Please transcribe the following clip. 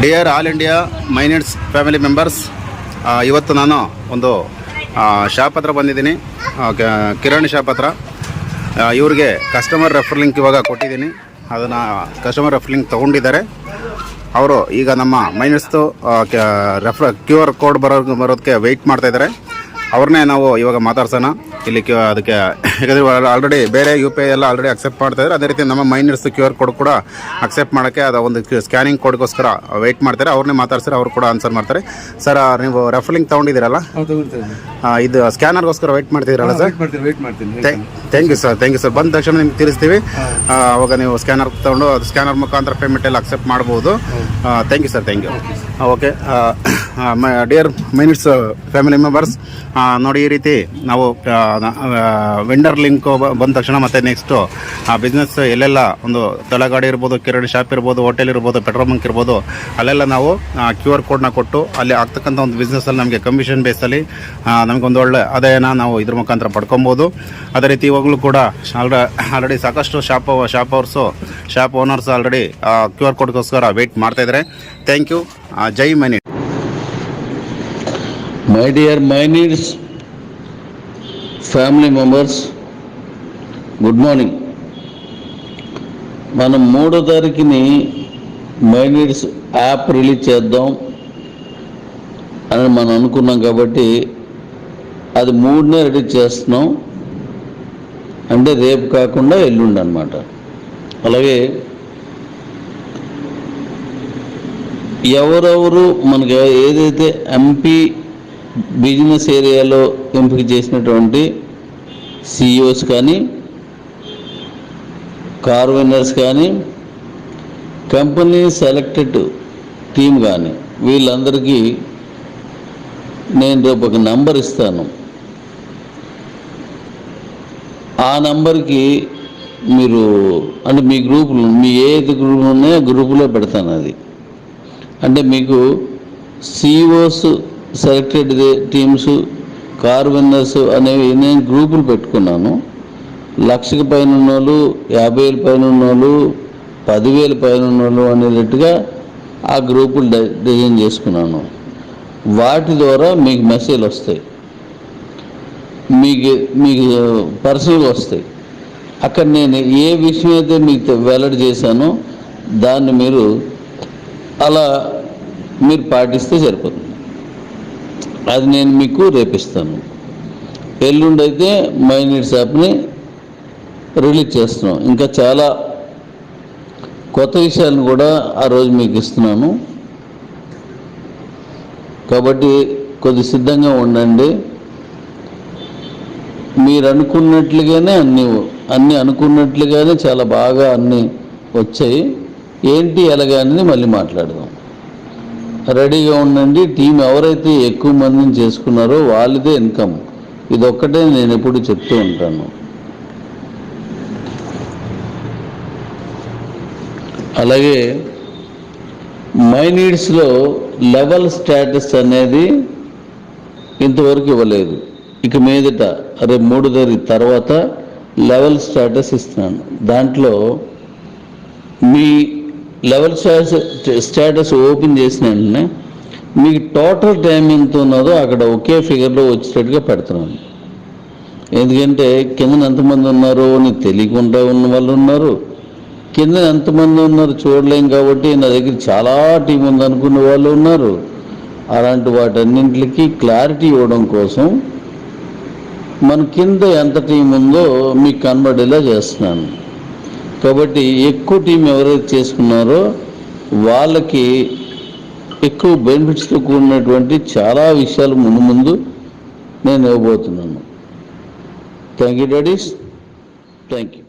Dear all India Minits family members, ಇವತ್ತು ನಾನು ಒಂದು ಶಾಪ್ ಹತ್ರ ಬಂದಿದ್ದೀನಿ, ಕಿರಾಣಿ ಶಾಪ್ ಹತ್ರ. ಇವ್ರಿಗೆ ಕಸ್ಟಮರ್ ರೆಫರ್ ಲಿಂಕ್ ಇವಾಗ ಕೊಟ್ಟಿದ್ದೀನಿ. ಅದನ್ನು ಕಸ್ಟಮರ್ ರೆಫರ್ ಲಿಂಕ್ ತೊಗೊಂಡಿದ್ದಾರೆ. ಅವರು ಈಗ ನಮ್ಮ ಮೈನಿಟ್ಸ್ದು QR ಕೋಡ್ ಬರೋದಕ್ಕೆ ವೆಯ್ಟ್ ಮಾಡ್ತಾಯಿದ್ದಾರೆ. ಅವ್ರನ್ನೇ ನಾವು ಇವಾಗ ಮಾತಾಡ್ಸೋಣ ಇಲ್ಲಿ. ಅದಕ್ಕೆ ಯಾಕಂದರೆ ಆಲ್ರೆಡಿ ಬೇರೆ UPI ಎಲ್ಲ ಆಲ್ರೆಡಿ ಅಕ್ಸೆಪ್ಟ್ ಮಾಡ್ತಾಯಿದ್ದಾರೆ. ಅದೇ ರೀತಿ ನಮ್ಮ ಮೈನಿಟ್ಸ್ QR ಕೋಡ್ ಕೂಡ ಅಕ್ಸೆಪ್ಟ್ ಮಾಡೋಕ್ಕೆ ಅದು ಒಂದು ಸ್ಕ್ಯಾನಿಂಗ್ ಕೋಡ್ಗೋಸ್ಕರ ವೆಯ್ಟ್ ಮಾಡ್ತಾರೆ. ಅವ್ರನ್ನೇ ಮಾತಾಡ್ತಾರೆ, ಅವರು ಕೂಡ ಆನ್ಸರ್ ಮಾಡ್ತಾರೆ. ಸರ್, ನೀವು ರೆಫರ್ ಲಿಂಕ್ ತೊಗೊಂಡಿದ್ದೀರಲ್ಲ, ಇದು ಸ್ಕ್ಯಾನರ್ಗೋಸ್ಕರ ವೆಯ್ಟ್ ಮಾಡ್ತಿದ್ದೀರಲ್ಲ ಸರ್? Thank you sir. ಬಂದ ತಕ್ಷಣ ನಿಮ್ಗೆ ತಿಳಿಸ್ತೀವಿ. ಅವಾಗ ನೀವು ಸ್ಕ್ಯಾನರ್ ತೊಗೊಂಡು ಅದು ಸ್ಕ್ಯಾನರ್ ಮುಖಾಂತರ ಪೇಮೆಂಟ್ ಎಲ್ಲ ಅಕ್ಸೆಪ್ಟ್ ಮಾಡ್ಬೋದು. Thank you sir. Thank you. Okay, dear Minits family members, ನೋಡಿ ಈ ರೀತಿ ನಾವು ವೆಂಡರ್ ಲಿಂಕ್ ಬಂದ ತಕ್ಷಣ ಮತ್ತು ನೆಕ್ಸ್ಟು ಆ ಬಿಸ್ನೆಸ್ ಎಲ್ಲೆಲ್ಲ ಒಂದು ತಳಗಾಡಿ ಇರ್ಬೋದು, ಕಿರಾಣಿ ಶಾಪ್ ಇರ್ಬೋದು, ಹೋಟೆಲ್ ಇರ್ಬೋದು, ಪೆಟ್ರೋಲ್ ಬಂಕ್ ಇರ್ಬೋದು, ಅಲ್ಲೆಲ್ಲ ನಾವು QR ಕೋಡ್ನ ಕೊಟ್ಟು ಅಲ್ಲಿ ಆಗ್ತಕ್ಕಂಥ ಒಂದು ಬಿಸ್ನೆಸ್ಸಲ್ಲಿ ನಮಗೆ ಕಮಿಷನ್ ಬೇಸಲ್ಲಿ ನಮಗೊಂದು ಒಳ್ಳೆ ಆದಾಯನ ನಾವು ಇದ್ರ ಮುಖಾಂತರ ಪಡ್ಕೊಬೋದು. ಅದೇ ರೀತಿ ಇವಾಗಲೂ ಕೂಡ ಆಲ್ರೆಡಿ ಸಾಕಷ್ಟು ಶಾಪ್ ಓನರ್ಸ್ ಆಲ್ರೆಡಿ QR ಕೋಡ್ಗೋಸ್ಕರ ವೆಯ್ಟ್ ಮಾಡ್ತಾಯಿದ್ದಾರೆ. Thank you. ಜೈ Minit. My dear Minids family members, good morning. మనం 3వ తారీఖుని మైనిడ్స్ యాప్ రిలీజ్ చేద్దాం అని మనం అనుకున్నాం కాబట్టి అది 3నే రిలీజ్ చేస్తున్నాం. అంటే రేపు కాకుండా ఎల్లుండి అన్నమాట. అలాగే ఎవరెవరు మనకి ఏదైతే MP బిజినెస్ ఏరియాలో ఎంపిక చేసినటువంటి CEOs కానీ, కార్ విన్నర్స్ కానీ, కంపెనీ సెలెక్టెడ్ టీమ్ కానీ, వీళ్ళందరికీ నేను రేపు ఒక నంబర్ ఇస్తాను. ఆ నంబర్కి మీరు అంటే మీ గ్రూపులు, మీ ఏదైతే గ్రూపులు ఉన్నాయో గ్రూపులో పెడతాను. అది అంటే మీకు CEOs selected teams, car winners అనేవి నేను గ్రూపులు పెట్టుకున్నాను. 1,00,000 పైన ఉన్నోళ్ళు, 50,000 పైన ఉన్నోళ్ళు, 10,000 పైన ఉన్నోళ్ళు అనేటట్టుగా ఆ గ్రూపులు డిజైన్ చేసుకున్నాను. వాటి ద్వారా మీకు మెసేజ్లు వస్తాయి, మీకు పర్సనల్గా వస్తాయి. అక్కడ నేను ఏ విషయం అయితే మీకు వెల్లడి చేశానో దాన్ని మీరు పాటిస్తే సరిపోతుంది. అది నేను మీకు రేపిస్తాను. ఎల్లుండి అయితే మైనిట్స్ యాప్ని రిలీజ్ చేస్తున్నాం. ఇంకా చాలా కొత్త విషయాలను కూడా ఆ రోజు మీకు ఇస్తున్నాను. కాబట్టి కొద్ది సిద్ధంగా ఉండండి. మీరు అనుకున్నట్లుగానే అన్నీ అనుకున్నట్లుగానే చాలా బాగా అన్నీ వచ్చాయి. ఏంటి ఎలాగా అనేది మళ్ళీ మాట్లాడదాం. రెడీగా ఉండండి. టీం ఎవరైతే ఎక్కువ మందిని చేసుకున్నారో వాళ్ళదే ఇన్కమ్. ఇదొక్కటే నేను ఎప్పుడు చెప్తూ ఉంటాను. అలాగే మైనిడ్స్లో లెవెల్ స్టేటస్ అనేది ఇంతవరకు ఇవ్వలేదు. ఇక మీదట రేపు 3వ తారీఖు తర్వాత లెవెల్ స్టేటస్ ఇస్తున్నాను. దాంట్లో మీ లెవెల్ స్టేటస్ ఓపెన్ చేసిన వెంటనే మీకు టోటల్ టైం ఎంత ఉన్నదో అక్కడ ఒకే ఫిగర్లో వచ్చేటట్టుగా పెడుతున్నాను. ఎందుకంటే కింద ఎంతమంది ఉన్నారో నీకు తెలియకుండా ఉన్న వాళ్ళు ఉన్నారు, కింద ఎంతమంది ఉన్నారు చూడలేం కాబట్టి నా దగ్గర చాలా టీం ఉంది అనుకునే వాళ్ళు ఉన్నారు. అలాంటి వాటన్నింటికి క్లారిటీ ఇవ్వడం కోసం మన కింద ఎంత టీం ఉందో మీకు కనబడేలా చేస్తున్నాను. కాబట్టి ఎక్కువ టీం ఎవరైతే చేసుకున్నారో వాళ్ళకి ఎక్కువ బెనిఫిట్స్తో కూడినటువంటి చాలా విషయాలు ముందు నేను ఇవ్వబోతున్నాను. Thank you daddy's. Thank you.